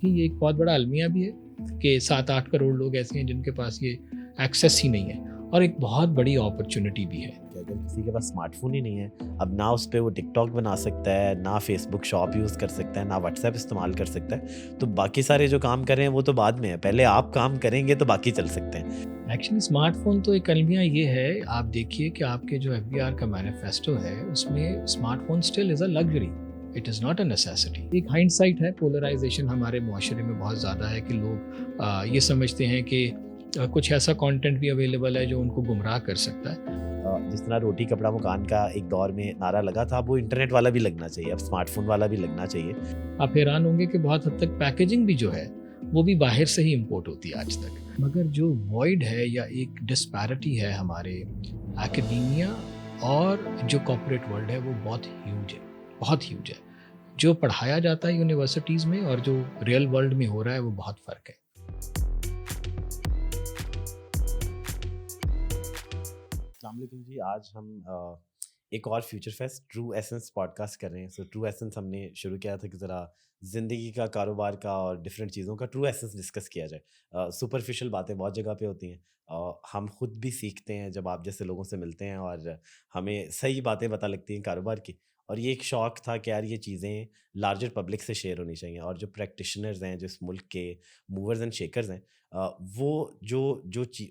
देखें ये एक बहुत बड़ा अलमिया भी है कि 7-8 करोड़ लोग ऐसे हैं जिनके पास ये एक्सेस ही नहीं है, और एक बहुत बड़ी अपॉर्चुनिटी भी है। कि अगर किसी के पास स्मार्टफोन ही नहीं है, अब ना उस पे वो टिकटॉक बना सकता है, ना फेसबुक शॉप यूज़ कर सकता है, ना व्हाट्सएप इस्तेमाल कर सकता है, तो बाकी सारे जो काम कर रहे हैं वो तो बाद में है। पहले आप काम करेंगे तो बाकी चल सकते हैं। एक्चुअली स्मार्टफोन तो एक अलमिया ये है, आप देखिए कि आपके जो FBR का मैनिफेस्टो है उसमें smartphone still is a luxury, it is not a necessity. एक हाइंडसाइट है, पोलराइजेशन हमारे मुआशरे में बहुत ज़्यादा है कि लोग ये समझते हैं कि कुछ ऐसा कंटेंट भी अवेलेबल है जो उनको गुमराह कर सकता है। जिस तरह रोटी कपड़ा मकान का एक दौर में नारा लगा था, अब वो इंटरनेट वाला भी लगना चाहिए, अब स्मार्टफोन वाला भी लगना चाहिए। आप हैरान होंगे कि बहुत हद तक पैकेजिंग भी जो है वो भी बाहर से ही इंपोर्ट होती है आज तक। मगर जो वॉइड है या एक डिस्पैरिटी है हमारे एकेडेमिया और जो कॉर्पोरेट वर्ल्ड है वो बहुत ह्यूज है, बहुत ह्यूज है। जो पढ़ाया जाता है यूनिवर्सिटीज़ में और जो रियल वर्ल्ड में हो रहा है वो बहुत फ़र्क है। अस्सलाम वालेकुम जी, आज हम एक और future fest true essence podcast कर रहे हैं। सो ट्रू एसेंस हमने शुरू किया था कि ज़रा ज़िंदगी का, कारोबार का और डिफरेंट चीज़ों का ट्रू एसेंस डिस्कस किया जाए। सुपरफिशियल बातें बहुत जगह पे होती हैं। हम खुद भी सीखते हैं जब आप जैसे लोगों से मिलते हैं और हमें सही बातें पता लगती हैं कारोबार की। और ये एक शौक था कि यार ये चीज़ें लार्जर पब्लिक से शेयर होनी चाहिए, और जो प्रैक्टिशनर्स हैं, जो इस मुल्क के मूवर्स एंड शेकर्स हैं, वो जो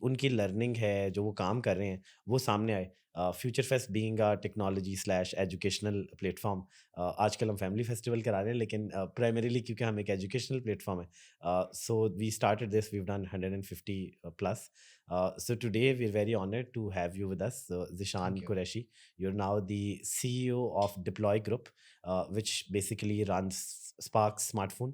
उनकी लर्निंग है, जो वो काम कर रहे हैं, वो सामने आए। Future fest being a technology slash educational platform, आजकल हम फैमिली फेस्टिवल करा रहे हैं, लेकिन प्राइमरीली क्योंकि हम एक एजुकेशनल प्लेटफॉर्म है, so we started this, we've done 150 plus. So today we're very honored to have you with us, Zishan thank you. Qureshi. You're now the CEO of Deploy Group, which basically runs Spark Smartphone.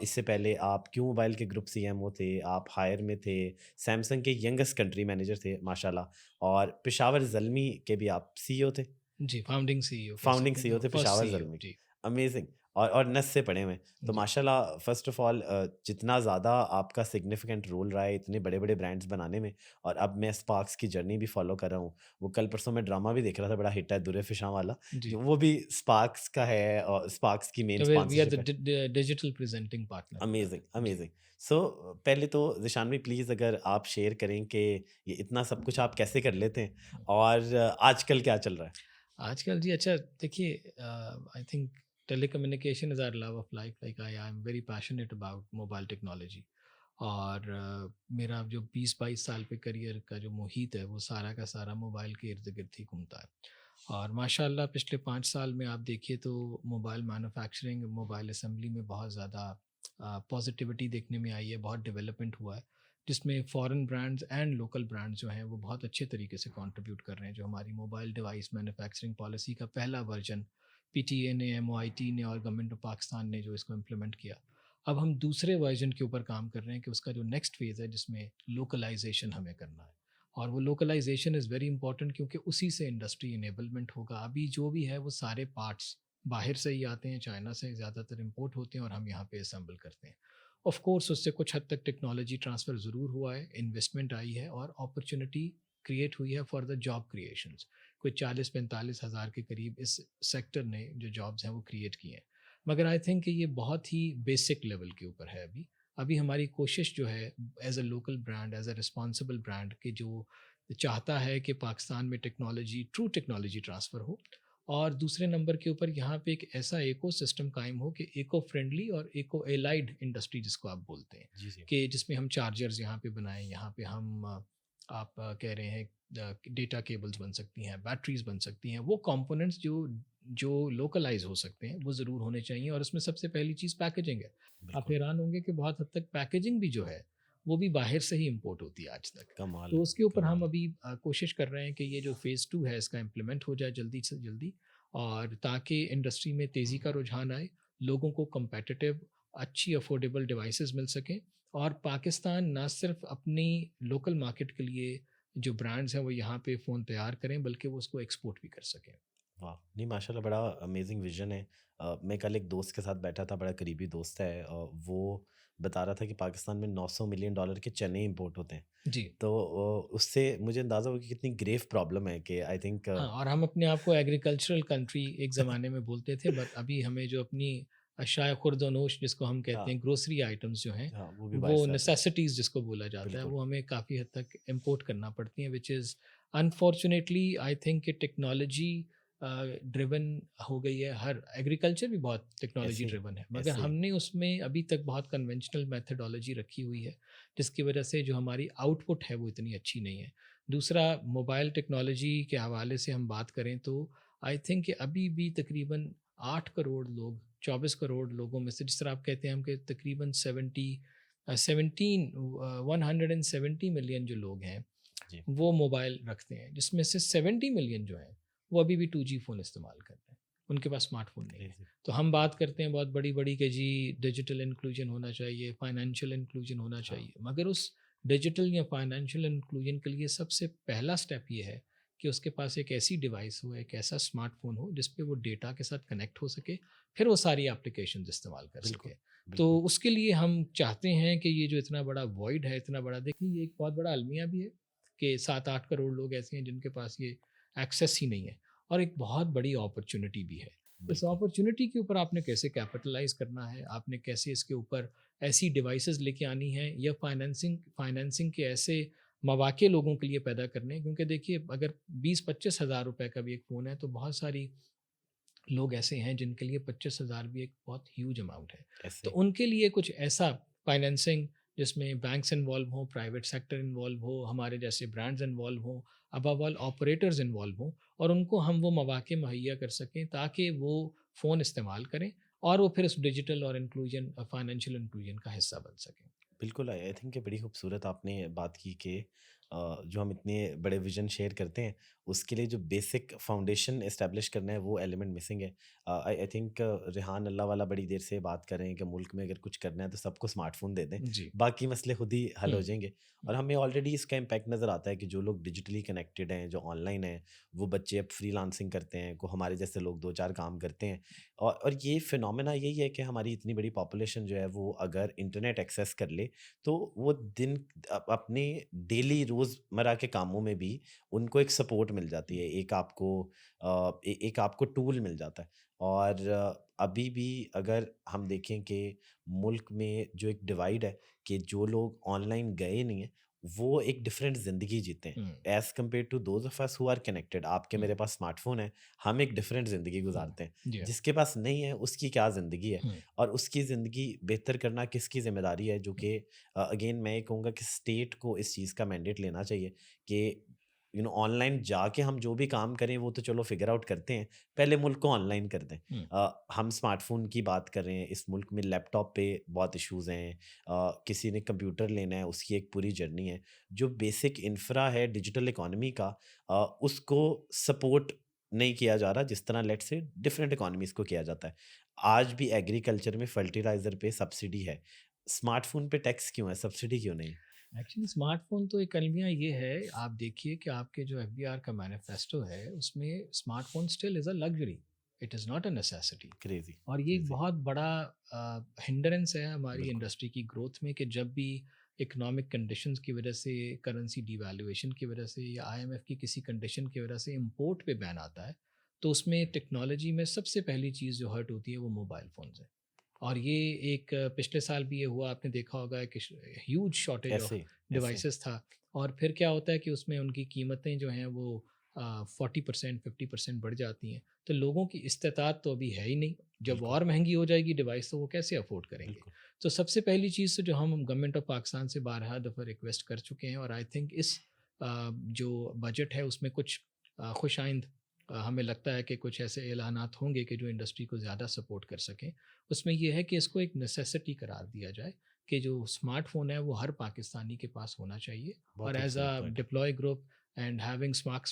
इससे पहले आप Q mobile के group CMO थे, आप higher में थे, Samsung के youngest country manager थे माशाल्लाह, और पेशावर ज़ल्मी के भी आप CEO थे, जी, फाउंडिंग CEO कह फाउंडिंग सकते CEO हैं, थे फर्स्ट पेशावर CEO ज़ल्मी। जी। अमेजिंग। और नस से पढ़े हुए हैं। तो जी। माशाल्लाह, फर्स्ट ऑफ ऑल जितना ज़्यादा आपका सिग्निफिकेंट रोल रहा है इतने बड़े बड़े ब्रांड्स बनाने में, और अब मैं स्पार्क्स की जर्नी भी फॉलो कर रहा हूँ। वो कल परसों मैं ड्रामा भी देख रहा था, बड़ा हिट है दुर्रे फिशां वाला, जी। जो वो भी स्पार्क्स का है, और स्पार्क्स की मेन तो वी आर स्पॉन्सरशिप है। The digital presenting partner for amazing, that. जी। अमेजिंग। सो पहले तो ज़िशान भाई प्लीज़ अगर आप शेयर करें कि ये इतना सब कुछ आप कैसे कर लेते हैं, और आजकल क्या चल रहा है? आजकल जी अच्छा देखिए, I think telecommunication is our love of life, like I am very passionate about mobile technology. और मेरा जो 20-22 साल पे करियर का जो मुहित है वो सारा का सारा मोबाइल के इर्द गिर्द ही घूमता है। और माशाल्लाह पिछले 5 साल में आप देखिए तो मोबाइल मैन्युफैक्चरिंग, मोबाइल असेंबली में बहुत ज़्यादा पॉजिटिविटी देखने में आई है, बहुत डेवलपमेंट हुआ है, जिसमें foreign brands and local brands जो हैं वो बहुत अच्छे तरीके से कंट्रीब्यूट कर रहे हैं। जो हमारी मोबाइल डिवाइस मैन्युफैक्चरिंग पॉलिसी का पहला वर्जन PTA ने, MOIT ने और गवर्नमेंट ऑफ पाकिस्तान ने जो इसको इम्प्लीमेंट किया, अब हम दूसरे वर्जन के ऊपर काम कर रहे हैं कि उसका जो नेक्स्ट फेज़ है जिसमें लोकलाइजेशन हमें करना है। और वो लोकलाइजेशन इज़ वेरी इंपॉर्टेंट क्योंकि उसी से इंडस्ट्री इनेबलमेंट होगा। अभी जो भी है वो सारे पार्ट्स बाहर से ही आते हैं, चाइना से ज़्यादातर इंपोर्ट होते हैं और हम यहाँ पे असेंबल करते हैं। ऑफ कोर्स उससे कुछ हद तक टेक्नोलॉजी ट्रांसफ़र ज़रूर हुआ है, इन्वेस्टमेंट आई है और अपॉर्चुनिटी क्रिएट हुई है फॉर द जॉब क्रिएशंस। कोई 40-45 हज़ार के करीब इस सेक्टर ने जो जॉब्स हैं वो क्रिएट किए हैं। मगर आई थिंक ये बहुत ही बेसिक लेवल के ऊपर है अभी। अभी हमारी कोशिश जो है as a local brand, as a responsible brand कि जो चाहता है कि पाकिस्तान में टेक्नोलॉजी, ट्रू टेक्नोलॉजी ट्रांसफ़र हो, और दूसरे नंबर के ऊपर यहाँ पे एक ऐसा इकोसिस्टम कायम हो कि इको फ्रेंडली और इको एलाइड इंडस्ट्री जिसको आप बोलते हैं, जी जी। कि जिसमें हम चार्जर्स यहाँ पे बनाएं, यहाँ पे हम कह रहे हैं डेटा केबल्स बन सकती हैं, बैटरीज बन सकती हैं, वो कंपोनेंट्स जो जो लोकलाइज हो सकते हैं वो ज़रूर होने चाहिए। और उसमें सबसे पहली चीज़ पैकेजिंग है। आप बिल्कुल। हैरान होंगे कि बहुत हद तक पैकेजिंग भी जो है वो भी बाहर से ही इंपोर्ट होती है आज तक। कमाल तो है, उसके ऊपर हम कमाल है। अभी कोशिश कर रहे हैं कि ये जो फ़ेज़ 2 है इसका इम्प्लीमेंट हो जाए जल्दी से जल्दी, और ताकि इंडस्ट्री में तेज़ी का रुझान आए, लोगों को कम्पेटिटिव, अच्छी अफोर्डेबल डिवाइसेस मिल सकें, और पाकिस्तान ना सिर्फ अपनी लोकल मार्केट के लिए जो ब्रांड्स हैं वो यहाँ पे फ़ोन तैयार करें, बल्कि वो उसको एक्सपोर्ट भी कर सकें। वाह! नहीं माशाल्लाह, बड़ा अमेज़िंग विज़न है। मैं कल एक दोस्त के साथ बैठा था, बड़ा करीबी दोस्त है, वो बता रहा था कि पाकिस्तान में $900 मिलियन के चने इंपोर्ट होते हैं। जी। तो उससे मुझे अंदाज़ा हुआ कि कितनी ग्रेव प्रॉब्लम है, कि आई थिंक हाँ, और हम अपने आप को एग्रीकल्चरल कंट्री एक ज़माने में बोलते थे, बट अभी हमें जो अपनी अशाया खुर्दनोश जिसको हम कहते हाँ, हैं, ग्रोसरी आइटम्स जो हैं, हाँ, वो भी बाहर वो से आते हैं। नेसेसिटीज़ जिसको बोला जाता है, बिल्कुल, वो हमें काफ़ी हद तक इम्पोर्ट करना पड़ती हैं, which is unfortunately I think कि टेक्नोलॉजी ड्रिवन हो गई है। हर एग्रीकल्चर भी बहुत टेक्नोलॉजी ऐसे ही, ड्रिवन है, मगर ऐसे ही। हमने उसमें अभी तक बहुत कन्वेंशनल मेथडोलॉजी रखी हुई है, जिसकी वजह से जो हमारी आउटपुट है वो इतनी अच्छी नहीं है। दूसरा, मोबाइल टेक्नोलॉजी के हवाले से हम बात करें तो आई थिंक कि अभी भी तकरीबन 8 करोड़ लोग, 24 करोड़ लोगों में से, जिस तरह आप कहते हैं हम कि तकरीबन 170 मिलियन जो लोग हैं जी, वो मोबाइल रखते हैं, जिसमें से 70 मिलियन जो हैं वो अभी भी 2G फ़ोन इस्तेमाल कर रहे हैं, उनके पास स्मार्टफोन नहीं है। क्रेज़ी। तो हम बात करते हैं बहुत बड़ी बड़ी कि जी डिजिटल इंक्लूजन होना चाहिए, फाइनेंशियल इंक्लूजन होना हाँ, चाहिए, मगर उस डिजिटल या फाइनेंशियल इंक्लूजन के लिए सबसे पहला स्टेप ये है कि उसके पास एक ऐसी डिवाइस हो, एक ऐसा स्मार्टफोन हो जिस पे वो डेटा के साथ कनेक्ट हो सके, फिर वो सारी एप्लीकेशन इस्तेमाल कर बिल्कुल, सके। तो बिल्कुल। उसके लिए हम चाहते हैं कि ये जो इतना बड़ा वॉइड है, इतना बड़ा, देखिए ये एक बहुत बड़ा अलमिया भी है कि 7-8 करोड़ लोग ऐसे हैं जिनके पास ये एक्सेस ही नहीं है, और एक बहुत बड़ी अपॉर्चुनिटी भी है। इस बिल्कुल, अपॉर्चुनिटी के ऊपर आपने कैसे कैपिटलाइज़ करना है, आपने कैसे इसके ऊपर ऐसी डिवाइसेज़ लेके आनी है या फाइनेंसिंग फाइनेंसिंग के ऐसे मौाक़े लोगों के लिए पैदा करने हैं, क्योंकि देखिए अगर 20-25 हज़ार रुपए का भी एक फ़ोन है तो बहुत सारी लोग ऐसे हैं जिनके लिए 25,000 भी एक बहुत ह्यूज अमाउंट है। तो ऐसे उनके लिए कुछ ऐसा फाइनेंसिंग जिसमें बैंक्स इन्वॉल्व हों, प्राइवेट सेक्टर इन्वॉल्व हो, हमारे जैसे ब्रांड्स इन्वॉल्व हों, अबव ऑल ऑपरेटर्स इन्वॉल्व हों, और उनको हम वो मौाक़े मुहैया कर सकें ताकि वो फ़ोन इस्तेमाल करें और वो फिर उस डिजिटल और इंक्लूजन फाइनेंशियल इंक्लूजन का हिस्सा बन सकें। बिल्कुल, आई थिंक ये बड़ी खूबसूरत आपने बात की कि जो हम इतने बड़े विज़न शेयर करते हैं, उसके लिए जो बेसिक फाउंडेशन एस्टेब्लिश करना है, वो एलिमेंट मिसिंग है। आई थिंक रेहान अल्लाह वाला बड़ी देर से बात कर रहे हैं कि मुल्क में अगर कुछ करना है, तो सबको स्मार्टफ़ोन दे दें, जी। बाकी मसले खुद ही हल हुँ, हो जाएँगे। हुँ। और हमें ऑलरेडी इसका इम्पैक्ट नज़र आता है कि जो लोग डिजिटली कनेक्टेड हैं, जो ऑनलाइन हैं, वो बच्चे अब फ्रीलांसिंग करते हैं, को हमारे जैसे लोग 2-4 काम करते हैं। और ये फिनोमेना यही है कि हमारी इतनी बड़ी पॉपुलेशन जो है, वो अगर इंटरनेट एक्सेस कर ले, तो वो दिन अपने डेली रोज़मर्रा के कामों में भी उनको एक सपोर्ट मिल जाती है। एक आपको एक आपको टूल मिल जाता है। और अभी भी अगर हम देखें कि मुल्क में जो एक डिवाइड है कि जो लोग ऑनलाइन गए नहीं हैं, वो एक डिफरेंट ज़िंदगी जीते हैं। Hmm, as compare to those of us who are connected, आपके हुँ, मेरे पास स्मार्टफ़ोन है, हम एक डिफरेंट ज़िंदगी हुँ। गुज़ारते हैं। जी हाँ। जिसके पास नहीं है, उसकी क्या ज़िंदगी है? हुँ, और उसकी ज़िंदगी बेहतर करना किसकी ज़िम्मेदारी है, जो हुँ। कि अगेन मैं ये कहूँगा कि स्टेट को इस चीज़ का मैंडेट लेना चाहिए कि ऑनलाइन जाके हम जो भी काम करें वो तो चलो फिगर आउट करते हैं, पहले मुल्क को ऑनलाइन कर दें। हुँ, हम स्मार्टफ़ोन की बात कर रहे हैं, इस मुल्क में लैपटॉप पे बहुत इश्यूज़ हैं, किसी ने कंप्यूटर लेना है, उसकी एक पूरी जर्नी है। जो बेसिक इंफ्रा है डिजिटल इकोनॉमी का, उसको सपोर्ट नहीं किया जा रहा जिस तरह लेट्स से डिफरेंट इकोनॉमीज़ को किया जाता है। आज भी एग्रीकल्चर में फर्टिलाइज़र पे सब्सिडी है। स्मार्टफ़ोन पे टैक्स क्यों है? सब्सिडी क्यों नहीं? एक्चुअली स्मार्टफ़ोन तो एक अलमिया ये है, आप देखिए कि आपके जो एफबीआर का मैनिफेस्टो है, उसमें smartphone still is a luxury, it is not a necessity. Crazy, और ये एक क्रेज़ी। बहुत बड़ा हिंड्रेंस है हमारी बिल्कुल, इंडस्ट्री की ग्रोथ में कि जब भी इकोनॉमिक कंडीशंस की वजह से, करेंसी डिवैल्यूएशन की वजह से या आईएमएफ की किसी कंडीशन की वजह से इंपोर्ट पे बैन आता है, तो उसमें टेक्नोलॉजी में सबसे पहली चीज़ जो हर्ट होती है वो मोबाइल फ़ोन्स है। और ये एक पिछले साल भी ये हुआ, आपने देखा होगा कि ह्यूज शॉर्टेज ऐसे ऑफ ही, ऐसे ही। डिवाइसेस था, और फिर क्या होता है कि उसमें उनकी कीमतें जो हैं वो 40% 50% बढ़ जाती हैं, तो लोगों की इस्तेताअत तो अभी है ही नहीं, जब बिल्कुल, और महंगी हो जाएगी डिवाइस तो वो कैसे अफोर्ड करेंगे। बिल्कुल। तो सबसे पहली चीज़ तो जो हम गवर्नमेंट ऑफ पाकिस्तान से बारहा दफ़ा रिक्वेस्ट कर चुके हैं, और आई थिंक इस जो बजट है उसमें कुछ खुश आइंद हमें लगता है कि कुछ ऐसे ऐलानात होंगे कि जो इंडस्ट्री को ज़्यादा सपोर्ट कर सकें। उसमें ये है कि इसको एक नेसेसिटी करार दिया जाए कि जो स्मार्टफ़ोन है वो हर पाकिस्तानी के पास होना चाहिए, और बहुत एज़ खूबसूरत अ पॉइंट है। Deploy group and having spark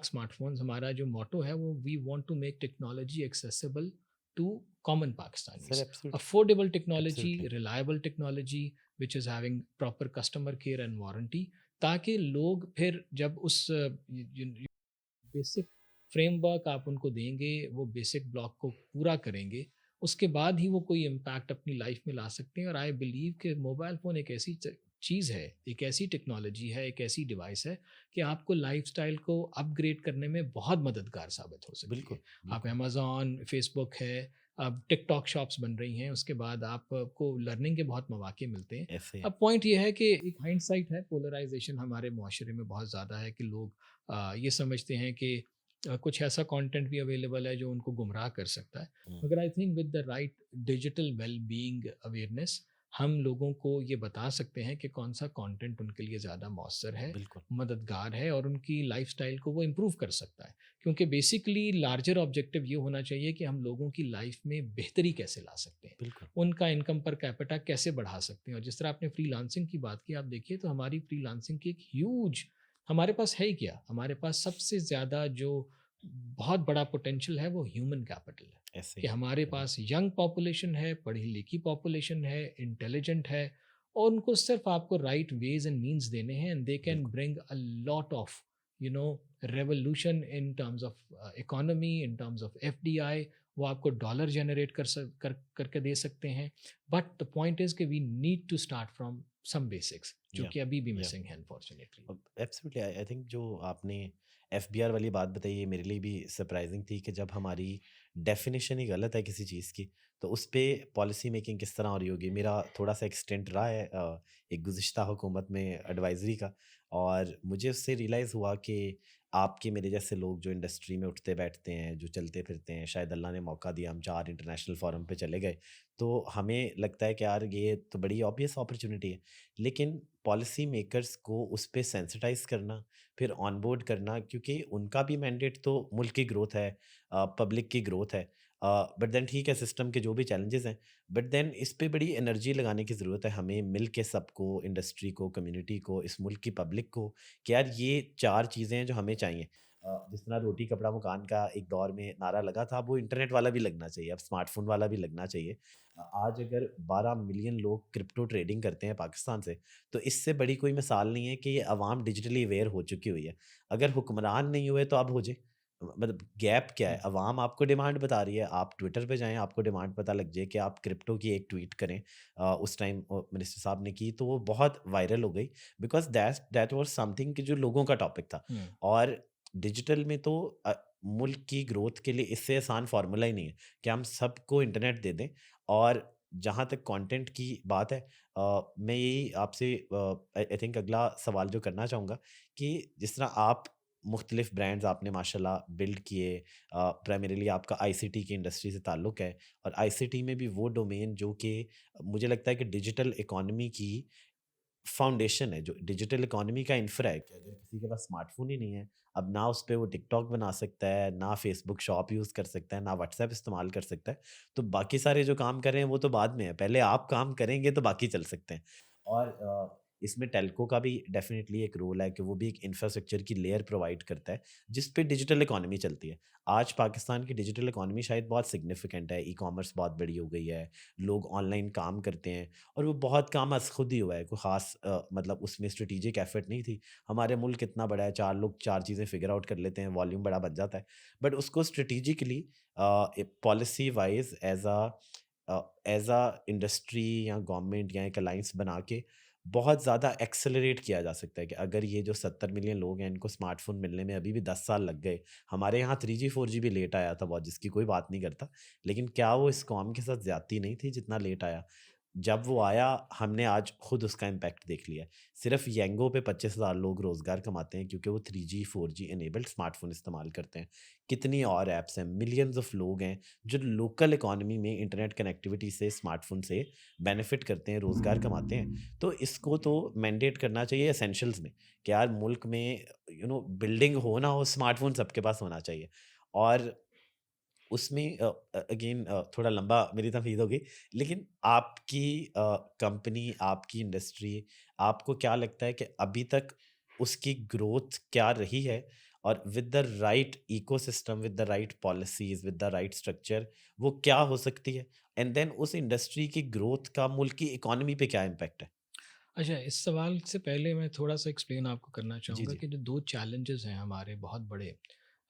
smartphones, हमारा जो मोटो है वो we want to make technology accessible to common sir Pakistanis. Absolutely, affordable technology, absolutely. Reliable technology which is having proper customer care and warranty, ताकि लोग फिर जब उस बेसिक फ्रेमवर्क आप उनको देंगे, वो बेसिक ब्लॉक को पूरा करेंगे, उसके बाद ही वो कोई इम्पैक्ट अपनी लाइफ में ला सकते हैं। और आई बिलीव कि मोबाइल फ़ोन एक ऐसी चीज़ है, एक ऐसी टेक्नोलॉजी है, एक ऐसी डिवाइस है कि आपको लाइफ़स्टाइल को अपग्रेड करने में बहुत मददगार साबित हो सकती बिल्कुल, है। आप बिल्कुल। अमेज़न, फ़ेसबुक है, अब टिकटॉक शॉप्स बन रही हैं, उसके बाद आपको लर्निंग के बहुत मौके मिलते हैं। ऐसे अब पॉइंट ये है कि एक हाइंडसाइट है, पोलराइजेशन हमारे मुआशरे में बहुत ज़्यादा है कि लोग ये समझते हैं कि कुछ ऐसा कंटेंट भी अवेलेबल है जो उनको गुमराह कर सकता है। हुँ, मगर I think with the right digital well being awareness हम लोगों को ये बता सकते हैं कि कौन सा कंटेंट उनके लिए ज़्यादा मौसर है, बिल्कुल, मददगार है और उनकी लाइफ़स्टाइल को वो इम्प्रूव कर सकता है। क्योंकि बेसिकली लार्जर ऑब्जेक्टिव ये होना चाहिए कि हम लोगों की लाइफ में बेहतरी कैसे ला सकते हैं, बिल्कुल। उनका इनकम पर कैपिटा कैसे बढ़ा सकते हैं। और जिस तरह आपने फ्रीलांसिंग की बात की, आप देखिए तो हमारी फ्रीलांसिंग की एक ह्यूज, हमारे पास है ही क्या, हमारे पास सबसे ज़्यादा जो बहुत बड़ा पोटेंशियल है वो ह्यूमन कैपिटल है। ऐसे कि ही। हमारे हुँ, पास यंग पॉपुलेशन है, पढ़ी लिखी पॉपुलेशन है, इंटेलिजेंट है और उनको सिर्फ आपको राइट वेज एंड मीन्स देने हैं एंड दे कैन बिल्कुल। Bring a lot of you know revolution in terms of economy, in terms of FDI. वो आपको डॉलर जनरेट करके दे सकते हैं। बट द पॉइंट इज कि we need to start from some basics जो या, कि अभी भी या। मिसिंग है unfortunately. Absolutely I I think जो आपने एफबीआर वाली बात बताई ये मेरे लिए भी सरप्राइजिंग थी कि जब हमारी डेफिनेशन ही गलत है किसी चीज़ की तो उस पे पॉलिसी मेकिंग किस तरह हो रही होगी। मेरा थोड़ा सा एक्सटेंट रहा है एक गुज़िश्ता हुकूमत में एडवाइज़री का और मुझे उससे रियलाइज़ हुआ कि आपके मेरे जैसे लोग जो इंडस्ट्री में उठते बैठते हैं, जो चलते फिरते हैं, शायद अल्लाह ने मौका दिया हम 4 इंटरनेशनल फोरम पे चले गए, तो हमें लगता है कि यार ये तो बड़ी ऑब्वियस अपॉर्च्युनिटी है। लेकिन पॉलिसी मेकर्स को उस पे सेंसिटाइज़ करना, फिर ऑनबोर्ड करना क्योंकि उनका भी मैंडेट तो मुल्क की ग्रोथ है, पब्लिक की ग्रोथ है। बट देन ठीक है सिस्टम के जो भी चैलेंजेस हैं, बट देन इस पे बड़ी एनर्जी लगाने की ज़रूरत है हमें मिल के सबको, इंडस्ट्री को, कम्युनिटी को, इस मुल्क की पब्लिक को कि यार ये 4 चीज़ें हैं जो हमें चाहिए। जिस तरह रोटी कपड़ा मकान का एक दौर में नारा लगा था, अब वो इंटरनेट वाला भी लगना चाहिए, अब स्मार्टफ़ोन वाला भी लगना चाहिए। आज अगर 12 मिलियन लोग क्रिप्टो ट्रेडिंग करते हैं पाकिस्तान से, तो इससे बड़ी कोई मिसाल नहीं है कि ये अवाम डिजिटली अवेयर हो चुकी हुई है। अगर हुक्मरान नहीं हुए तो अब हो जाए। मतलब गैप क्या है? हम्म, अवाम आपको डिमांड बता रही है, आप ट्विटर पे जाएँ, आपको डिमांड पता लग जाए कि आप क्रिप्टो की एक ट्वीट करें। उस टाइम मिनिस्टर साहब ने की, तो वो बहुत वायरल हो गई बिकॉज़ दैट वाज़ समथिंग कि जो लोगों का टॉपिक था। हम्म, और डिजिटल में तो मुल्क की ग्रोथ के लिए इससे आसान फ़ॉर्मूला ही नहीं है कि हम सबको इंटरनेट दे दें। और जहाँ तक कंटेंट की बात है मैं यही आपसे आई थिंक अगला सवाल जो करना चाहूँगा कि जिस तरह आप मुख्तलिफ ब्रांड्स आपने माशाल्लाह बिल्ड किए, प्राइमरीली आपका आईसीटी की इंडस्ट्री से ताल्लुक़ है और आईसीटी में भी वो डोमेन जो कि मुझे लगता है कि डिजिटल इकोनॉमी की फाउंडेशन है, जो डिजिटल इकोनॉमी का इंफ्रा है कि अगर किसी के पास स्मार्टफ़ोन ही नहीं है, अब ना उस पे वो टिकटॉक बना सकता है, ना फ़ेसबुक शॉप यूज़ कर सकता है, ना व्हाट्सऐप इस्तेमाल कर सकता है। तो बाकी सारे जो काम कर रहे हैं वो तो बाद में है, पहले आप काम करेंगे तो बाकी चल सकते हैं। और इसमें टेल्को का भी डेफ़िनिटली एक रोल है कि वो भी एक इंफ्रास्ट्रक्चर की लेयर प्रोवाइड करता है, जिस पे डिजिटल इकोनॉमी चलती है। आज पाकिस्तान की डिजिटल इकोनॉमी शायद बहुत सिग्निफिकेंट है, ई-कॉमर्स बहुत बड़ी हो गई है, लोग ऑनलाइन काम करते हैं और वो बहुत काम आज खुद ही हुआ है, कोई ख़ास मतलब उसमें स्ट्रैटेजिक एफर्ट नहीं थी। हमारे मुल्क इतना बड़ा है, 4 लोग 4 चीज़ें फ़िगर आउट कर लेते हैं, वॉल्यूम बड़ा बन जाता है। बट उसको strategically policy wise as a industry या गवर्नमेंट या एक अलायंस बना के बहुत ज़्यादा एक्सेलरेट किया जा सकता है कि अगर ये जो 70 मिलियन लोग हैं, इनको स्मार्टफ़ोन मिलने में अभी भी 10 साल लग गए। हमारे यहाँ 3G 4G भी लेट आया था बहुत, जिसकी कोई बात नहीं करता। लेकिन क्या वो इस कौम के साथ ज़्यादती नहीं थी जितना लेट आया? जब वो आया हमने आज खुद उसका इम्पैक्ट देख लिया है। सिर्फ़ येंगो पे 25,000 लोग रोज़गार कमाते हैं क्योंकि वो 3G 4G इनेबल्ड स्मार्टफ़ोन इस्तेमाल करते हैं। कितनी और ऐप्स हैं, मिलियंस ऑफ लोग हैं जो लोकल इकोनॉमी में इंटरनेट कनेक्टिविटी से स्मार्टफ़ोन से बेनिफिट करते हैं, रोज़गार कमाते हैं। तो इसको तो मैंडेट करना चाहिए एसेंशियल्स में कि यार मुल्क में बिल्डिंग हो ना हो स्मार्टफ़ोन सबके पास होना चाहिए। और उसमें अगेन थोड़ा लंबा मेरी तफरीद होगी, लेकिन आपकी कंपनी, आपकी इंडस्ट्री, आपको क्या लगता है कि अभी तक उसकी ग्रोथ क्या रही है? और with the right ecosystem, with the right policies, with the right structure वो क्या हो सकती है? एंड देन उस इंडस्ट्री की ग्रोथ का मुल्क की इकोनॉमी पे क्या इम्पैक्ट है? अच्छा, इस सवाल से पहले मैं थोड़ा-सा एक्सप्लेन आपको करना जी, चाहूँगा जी। कि जो 2 चैलेंजेज़ हैं हमारे बहुत बड़े।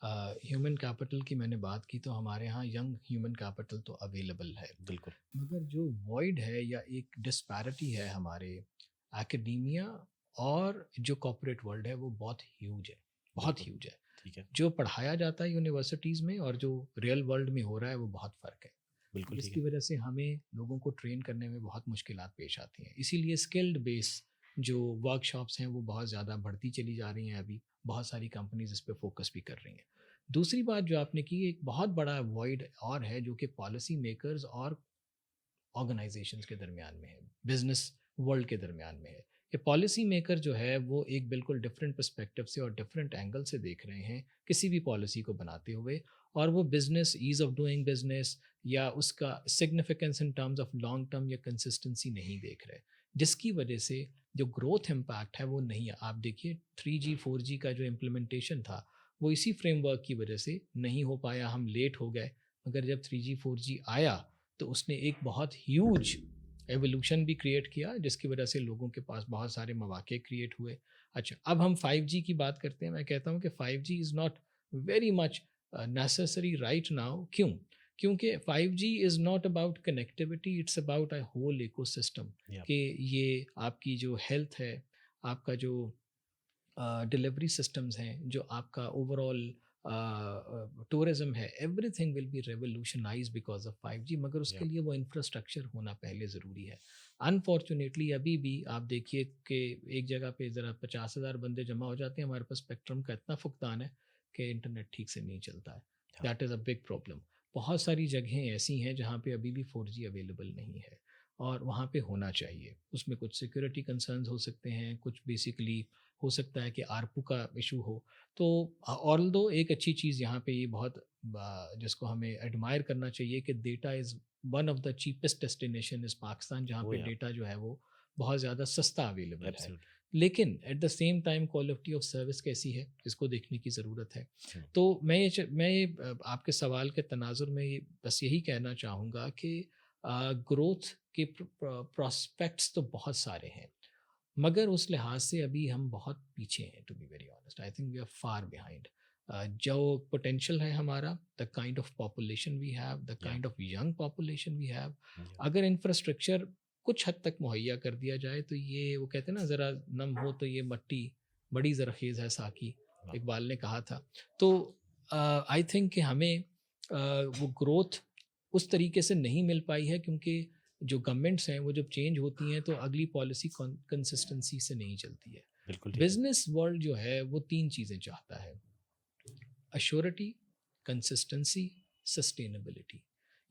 ह्यूमन कैपिटल की मैंने बात की तो हमारे यहाँ यंग ह्यूमन कैपिटल तो अवेलेबल है। बिल्कुल, मगर जो वॉइड है या एक डिस्पैरिटी है हमारे एकेडेमिया और जो कॉर्पोरेट वर्ल्ड है वो बहुत ह्यूज है, बहुत बिल्कुल। ह्यूज है। ठीक है। जो पढ़ाया जाता है यूनिवर्सिटीज़ में और जो रियल वर्ल्ड में हो रहा है वो बहुत फ़र्क है। बिल्कुल ठीक जिसकी है। वजह से हमें लोगों को ट्रेन करने में बहुत मुश्किलात पेश आती हैं। इसीलिए स्किल्ड बेस जो वर्कशॉप्स हैं वो बहुत ज़्यादा बढ़ती चली जा रही हैं अभी, बहुत सारी कंपनीज़ इस पे फ़ोकस भी कर रही हैं। दूसरी बात जो आपने की, एक बहुत बड़ा वॉइड और है जो कि पॉलिसी मेकर्स और ऑर्गेनाइजेशंस के दरमियान में है, बिजनेस वर्ल्ड के दरमियान में है। कि पॉलिसी मेकर जो है वो एक बिल्कुल डिफरेंट पर्सपेक्टिव से और डिफरेंट एंगल से देख रहे हैं किसी भी पॉलिसी को बनाते हुए, और वो business, ease of doing business या उसका significance in terms of long term या कंसिस्टेंसी नहीं देख रहे, जिसकी वजह से जो ग्रोथ इम्पैक्ट है वो नहीं है। आप देखिए 3G 4G का जो इम्प्लीमेंटेशन था वो इसी फ्रेमवर्क की वजह से नहीं हो पाया, हम लेट हो गए। मगर जब 3G 4G आया तो उसने एक बहुत ह्यूज एवोल्यूशन भी क्रिएट किया, जिसकी वजह से लोगों के पास बहुत सारे मौके क्रिएट हुए। अच्छा, अब हम 5G की बात करते हैं। मैं कहता हूँ कि 5G is not very much necessary right now. क्यों? क्योंकि 5G is not about connectivity, it's about a whole ecosystem. या कि ये आपकी जो हेल्थ है, आपका जो डिलीवरी सिस्टम्स हैं, जो आपका ओवरऑल टूरिज्म है, everything will B revolutionise because of 5G। मगर या उसके लिए वो इंफ्रास्ट्रक्चर होना पहले ज़रूरी है। अनफॉर्चुनेटली अभी भी आप देखिए कि एक जगह पे ज़रा 50,000 बंदे जमा हो जाते हैं, हमारे पास स्पेक्ट्रम का इतना फुकदान है कि इंटरनेट ठीक से नहीं चलता है। हाँ। That is a big problem. बहुत सारी जगहें ऐसी हैं जहाँ पे अभी भी 4G अवेलेबल नहीं है, और वहाँ पे होना चाहिए। उसमें कुछ सिक्योरिटी कंसर्न्स हो सकते हैं, कुछ बेसिकली हो सकता है कि आरपू का इशू हो। तो ऑल्दो एक अच्छी चीज़ यहाँ पे ये बहुत जिसको हमें एडमायर करना चाहिए कि data is one of the cheapest destination is Pakistan, जहाँ ओह पे या! डेटा जो है वो बहुत ज़्यादा सस्ता अवेलेबल है। एब्सोल्युटली। लेकिन at the same time quality of service कैसी है, इसको देखने की ज़रूरत है। हुँ, तो मैं ये आपके सवाल के तनाजुर में ये बस यही कहना चाहूँगा कि ग्रोथ के प्रोस्पेक्ट्स तो बहुत सारे हैं, मगर उस लिहाज से अभी हम बहुत पीछे हैं। To be very honest, I think we are far behind. जो पोटेंशियल है हमारा, the kind of population we have, the या, kind of young population we have, या, अगर इंफ्रास्ट्रक्चर कुछ हद तक मुहैया कर दिया जाए तो ये, वो कहते हैं ना, ज़रा नम हो तो ये मट्टी बड़ी ज़रखेज़ है साकी, हाँ, इकबाल ने कहा था। तो आई थिंक कि हमें वो ग्रोथ उस तरीके से नहीं मिल पाई है, क्योंकि जो गवर्नमेंट्स हैं वो जब चेंज होती हैं तो अगली पॉलिसी कंसिस्टेंसी से नहीं चलती है। बिल्कुल ठीक है। बिजनेस वर्ल्ड जो है वो तीन चीज़ें चाहता है: अश्योरिटी, कंसिस्टेंसी, सस्टेनेबिलिटी।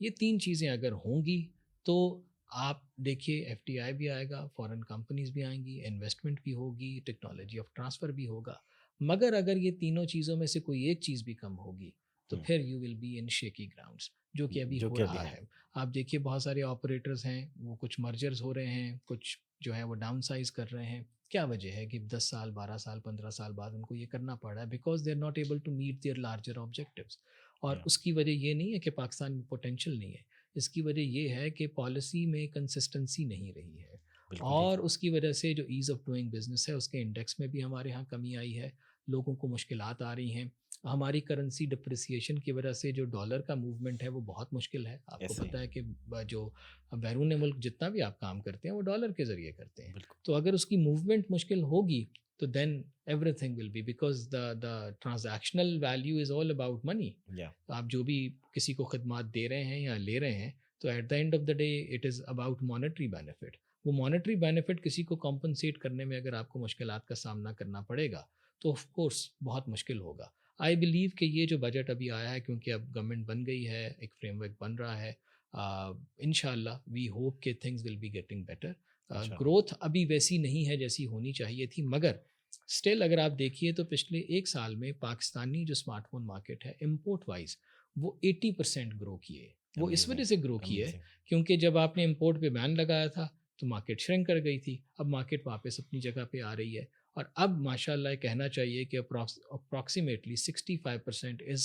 ये तीन चीज़ें अगर होंगी तो आप देखिए एफडीआई भी आएगा, फॉरेन कंपनीज भी आएंगी, इन्वेस्टमेंट भी होगी, टेक्नोलॉजी ऑफ ट्रांसफ़र भी होगा। मगर अगर ये तीनों चीज़ों में से कोई एक चीज़ भी कम होगी तो हुँ, फिर you will be in shaky grounds, जो कि अभी जो हो कि अभी रहा है। है। आप देखिए बहुत सारे ऑपरेटर्स हैं, वो कुछ मर्जर्स हो रहे हैं, कुछ जो है वो डाउन साइज कर रहे हैं। क्या वजह है कि 10 साल, 12 साल, 15 साल बाद उनको ये करना पड़ रहा है? Because they are not able to meet their larger objectives. और या, उसकी वजह ये नहीं है कि पाकिस्तान में पोटेंशियल नहीं है, इसकी वजह ये है कि पॉलिसी में कंसिस्टेंसी नहीं रही है। बिल्कुल ठीक और है। उसकी वजह से जो ईज़ ऑफ डूइंग बिजनेस है उसके इंडेक्स में भी हमारे यहाँ कमी आई है, लोगों को मुश्किलात आ रही हैं। हमारी करेंसी डिप्रिसिएशन की वजह से जो डॉलर का मूवमेंट है वो बहुत मुश्किल है। आपको ऐसे ही, पता है कि जो बैरून मुल्क जितना भी आप काम करते हैं वो डॉलर के ज़रिए करते हैं। बिल्कुल। तो अगर उसकी मूवमेंट मुश्किल होगी तो then everything will be, because the transactional value is all about money. या, आप जो भी किसी को खदमात दे रहे हैं या ले रहे हैं, तो at the end of the day it is about monetary benefit. वो मॉनेटरी बेनिफिट किसी को कॉम्पनसेट करने में अगर आपको मुश्किलात का सामना करना पड़ेगा तो ऑफ कोर्स बहुत मुश्किल होगा। आई बिलीव कि ये जो बजट अभी आया है, क्योंकि अब गवर्नमेंट बन गई है, एक फ्रेमवर्क बन रहा है, इंशाल्लाह वी होप के things will be getting better. इंशाल्लाह। ग्रोथ अभी वैसी नहीं है जैसी होनी चाहिए थी, मगर स्टिल अगर आप देखिए तो पिछले एक साल में पाकिस्तानी जो स्मार्टफोन मार्केट है इम्पोर्ट वाइज वो 80% ग्रो किए। वो इस अमेज़िंग, वजह से ग्रो किए अमेज़िंग। क्योंकि जब आपने इम्पोर्ट पे बैन लगाया था तो मार्केट श्रिंक कर गई थी, अब मार्केट वापस अपनी जगह पे आ रही है। और अब माशाल्लाह कहना चाहिए कि approximately 65% is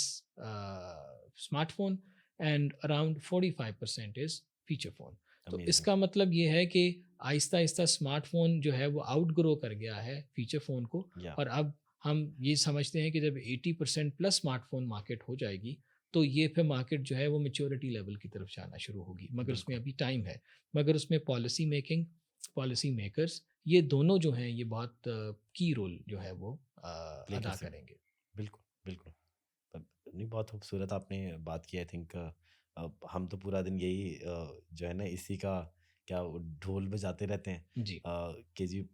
smartphone and around 45% is feature phone. तो अमेज़िंग। इसका मतलब ये है कि आहिस्ता आहिस्ता स्मार्टफोन जो है वो आउट ग्रो कर गया है फीचर फ़ोन को। या, और अब हम ये समझते हैं कि जब 80% प्लस स्मार्टफोन मार्केट हो जाएगी तो ये फिर मार्केट जो है वो मेच्योरिटी लेवल की तरफ जाना शुरू होगी, मगर उसमें बिल्कुल। अभी टाइम है। मगर उसमें पॉलिसी मेकिंग, पॉलिसी मेकर्स, ये दोनों जो हैं ये बहुत की रोल जो है वो प्ले कर अदा सकते हैं। करेंगे। बिल्कुल, बिल्कुल। नहीं, बहुत खूबसूरत आपने बात की आई थिंक हम तो पूरा दिन यही जो है ना इसी का क्या वो ढोल बजाते रहते हैं जी। कि जी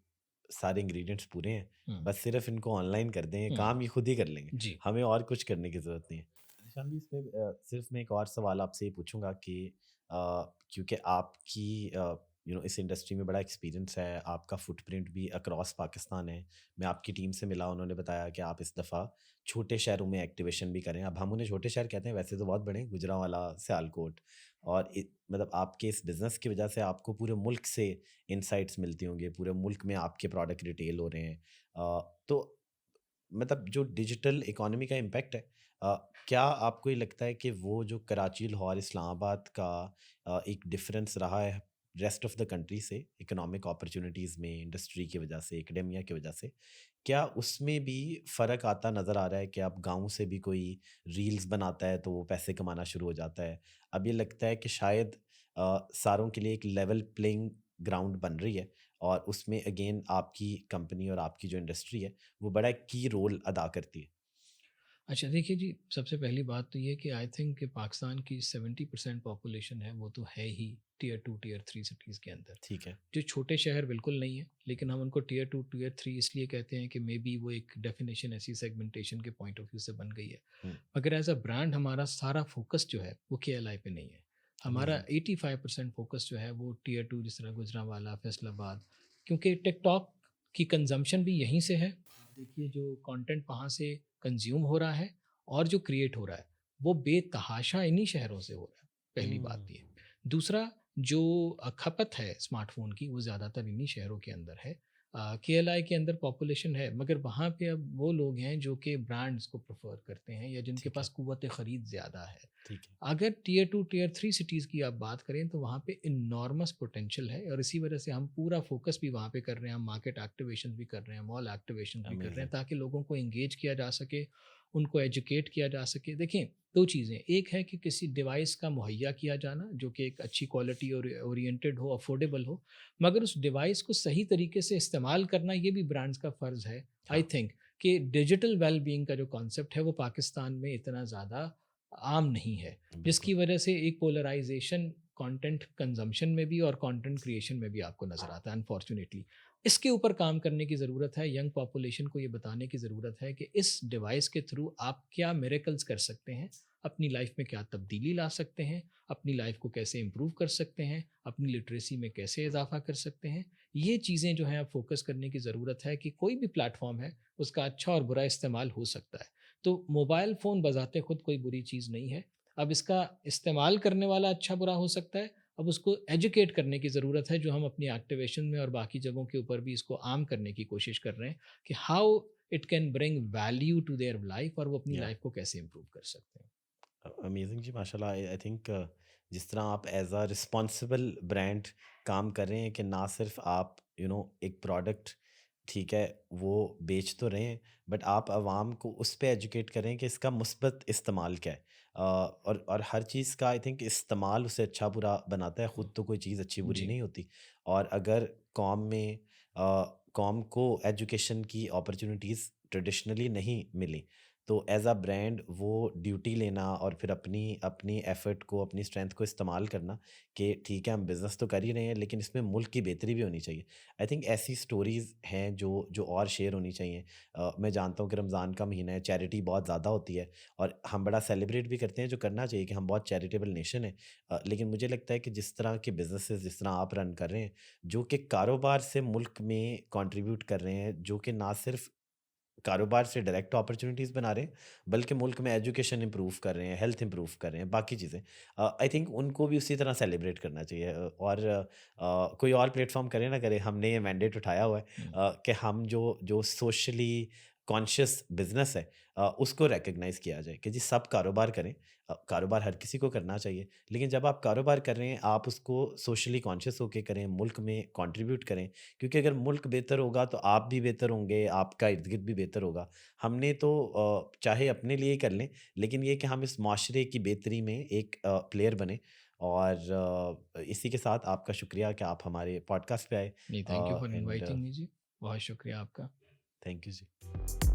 सारे इंग्रेडिएंट्स पूरे हैं, हुँ, बस सिर्फ इनको ऑनलाइन कर दें, हुँ, काम ये खुद ही कर लेंगे, जी। हमें और कुछ करने की ज़रूरत नहीं है। निशान भी इसमें सिर्फ मैं एक और सवाल आपसे ये पूछूंगा कि क्योंकि आपकी इस इंडस्ट्री में बड़ा एक्सपीरियंस है, आपका फुटप्रिंट भी अक्रॉस पाकिस्तान है। मैं आपकी टीम से मिला, उन्होंने बताया कि आप इस दफ़ा छोटे शहरों में एक्टिवेशन भी करें। अब हम उन्हें छोटे शहर कहते हैं, वैसे तो बहुत बड़े हैं, गुजरांवाला, सियालकोट। और मतलब आपके इस बिज़नेस की वजह से आपको पूरे मुल्क से इनसाइट्स मिलती होंगी, पूरे मुल्क में आपके प्रोडक्ट रिटेल हो रहे हैं। तो मतलब जो डिजिटल इकोनॉमी का इम्पैक्ट है, क्या आपको ये लगता है कि वो जो कराची, लाहौर, इस्लामाबाद का एक डिफरेंस रहा है रेस्ट ऑफ द कंट्री से, इकोनॉमिक अपॉर्चुनिटीज़ में, इंडस्ट्री की वजह से, एकेडेमिया की वजह से, क्या उसमें भी फ़र्क आता नज़र आ रहा है कि अब गाँव से भी कोई रील्स बनाता है तो वो पैसे कमाना शुरू हो जाता है? अब ये लगता है कि शायद सारों के लिए एक लेवल प्लेइंग ग्राउंड बन रही है और उसमें अगेन आपकी कंपनी और आपकी जो इंडस्ट्री है वो बड़ा एक की रोल अदा करती है। अच्छा देखिए जी, सबसे पहली बात तो ये कि आई थिंक कि पाकिस्तान की 70% पॉपुलेशन है, वो तो है ही टियर 2, टियर 3 सिटीज़ के अंदर। ठीक है। जो छोटे शहर बिल्कुल नहीं है, लेकिन हम उनको टियर 2, टियर 3 इसलिए कहते हैं कि मे बी वो एक डेफ़िनेशन ऐसी सेगमेंटेशन के पॉइंट ऑफ व्यू से बन गई है। हुँ, मगर एज़ अ ब्रांड हमारा सारा फ़ोकस जो है, वो केएलआई पे नहीं है। हमारा अमेज़िंग। 85% फ़ोकस जो है वो टियर 2 जिस तरह गुजरांवाला, फैसलाबाद, क्योंकि टिकटॉक की कंज़म्पशन भी यहीं से है। आप देखिए जो कंटेंट वहाँ से कंज़्यूम हो रहा है और जो क्रिएट हो रहा है, वो बेतहाशा इन्हीं शहरों से हो रहा है, पहली बात हुँ, ये। दूसरा जो खपत है स्मार्टफ़ोन की, वो ज़्यादातर इन्हीं शहरों के अंदर है। केएलआई के अंदर पॉपुलेशन है, मगर वहाँ पे अब वो लोग हैं जो कि ब्रांड्स को प्रेफ़र करते हैं या जिनके ठीक है, पास क़ुव्वत ख़रीद ज़्यादा है। ठीक है। अगर टियर 2, टियर 3 सिटीज़ की आप बात करें तो वहाँ पे इनॉर्मस पोटेंशियल है और इसी वजह से हम पूरा फ़ोकस भी वहाँ पे कर रहे हैं, हम मार्केट एक्टिवेशंस भी कर रहे हैं, मॉल एक्टिवेशंस भी कर रहे हैं अमेज़िंग। ताकि लोगों को एंगेज किया जा सके, उनको एजुकेट किया जा सके। देखें, 2 चीज़ें, एक है कि किसी डिवाइस का मुहैया किया जाना जो कि एक अच्छी क्वालिटी और ओरिएंटेड हो, अफोर्डेबल हो, मगर उस डिवाइस को सही तरीके से इस्तेमाल करना ये भी ब्रांड्स का फ़र्ज़ है। आई हाँ, थिंक कि डिजिटल वेल बीइंग का जो कॉन्सेप्ट है वो पाकिस्तान में इतना ज़्यादा आम नहीं है। बिल्कुल। जिसकी वजह से एक पोलराइज़ेशन कंटेंट कंज़म्पशन में भी और कंटेंट क्रिएशन में भी आपको नज़र आता है अनफॉर्च्यूनेटली। इसके ऊपर काम करने की ज़रूरत है, यंग पॉपुलेशन को ये बताने की ज़रूरत है कि इस डिवाइस के थ्रू आप क्या मिरेकल्स कर सकते हैं, अपनी लाइफ़ में क्या तब्दीली ला सकते हैं, अपनी लाइफ़ को कैसे इम्प्रूव कर सकते हैं, अपनी लिटरेसी में कैसे इज़ाफ़ा कर सकते हैं। ये चीज़ें जो हैं अब फ़ोकस करने की ज़रूरत है कि कोई भी प्लेटफ़ॉर्म है, उसका अच्छा और बुरा इस्तेमाल हो सकता है। तो मोबाइल फ़ोन बज़ाते खुद कोई बुरी चीज़ नहीं है। अब इसका इस्तेमाल करने वाला अच्छा-बुरा हो सकता है। अब उसको एजुकेट करने की ज़रूरत है, जो हम अपनी एक्टिवेशन में और बाकी जगहों के ऊपर भी इसको आम करने की कोशिश कर रहे हैं कि how it can bring value to their life और वो अपनी या लाइफ़ को कैसे इम्प्रूव कर सकते हैं। अमेजिंग जी, माशाल्लाह। आई आई थिंक जिस तरह आप एज अ रिस्पॉन्सिबल ब्रांड काम कर रहे हैं कि ना सिर्फ आप एक प्रोडक्ट, ठीक है, वो बेच तो रहे हैं, बट आप आवाम को उस पे एजुकेट करें कि इसका मुस्बत इस्तेमाल क्या है। और हर चीज़ का आई थिंक इस्तेमाल उसे अच्छा बुरा बनाता है, ख़ुद तो कोई चीज़ अच्छी बुरी जी, नहीं होती। और अगर कौम में कौम को एजुकेशन की अपॉर्चुनिटीज़ ट्रेडिशनली नहीं मिली, तो एज़ अ ब्रांड वो ड्यूटी लेना और फिर अपनी अपनी एफ़र्ट को, अपनी स्ट्रेंथ को इस्तेमाल करना कि ठीक है, हम बिज़नेस तो कर ही रहे हैं, लेकिन इसमें मुल्क की बेहतरी भी होनी चाहिए। आई थिंक ऐसी स्टोरीज़ हैं जो जो और शेयर होनी चाहिए। मैं जानता हूँ कि रमज़ान का महीना है, चैरिटी बहुत ज़्यादा होती है और हम बड़ा सेलिब्रेट भी करते हैं, जो करना चाहिए कि हम बहुत चैरिटेबल नेशन है। लेकिन मुझे लगता है कि जिस तरह के बिज़नेसेस जिस तरह आप रन कर रहे हैं, जो कि कारोबार से मुल्क में कंट्रीब्यूट कर रहे हैं, जो कि ना सिर्फ़ कारोबार से डायरेक्ट अपॉर्चुनिटीज़ बना रहे हैं, बल्कि मुल्क में एजुकेशन इम्प्रूव कर रहे हैं, हेल्थ इम्प्रूव कर रहे हैं, बाकी चीज़ें। आई थिंक उनको भी उसी तरह सेलिब्रेट करना चाहिए। और कोई और प्लेटफ़ॉर्म करे ना करे, हमने ये मैंडेट उठाया हुआ है हुँ। कि हम जो जो सोशली कॉन्शियस बिज़नेस है, उसको रिकॉग्नाइज़ किया जाए कि जी सब कारोबार करें। कारोबार हर किसी को करना चाहिए, लेकिन जब आप कारोबार कर रहे हैं, आप उसको सोशली कॉन्शियस होके करें, मुल्क में कंट्रीब्यूट करें। क्योंकि अगर मुल्क बेहतर होगा तो आप भी बेहतर होंगे, आपका इर्द-गिर्द भी बेहतर होगा। हमने तो चाहे अपने लिए ही कर लें, लेकिन ये कि हम इस माशरे की बेहतरी में एक प्लेयर बनें। और इसी के साथ आपका शुक्रिया कि आप हमारे पॉडकास्ट पे आए। नहीं, thank you for and inviting me जी। बहुत शुक्रिया आपका। Thank you ji.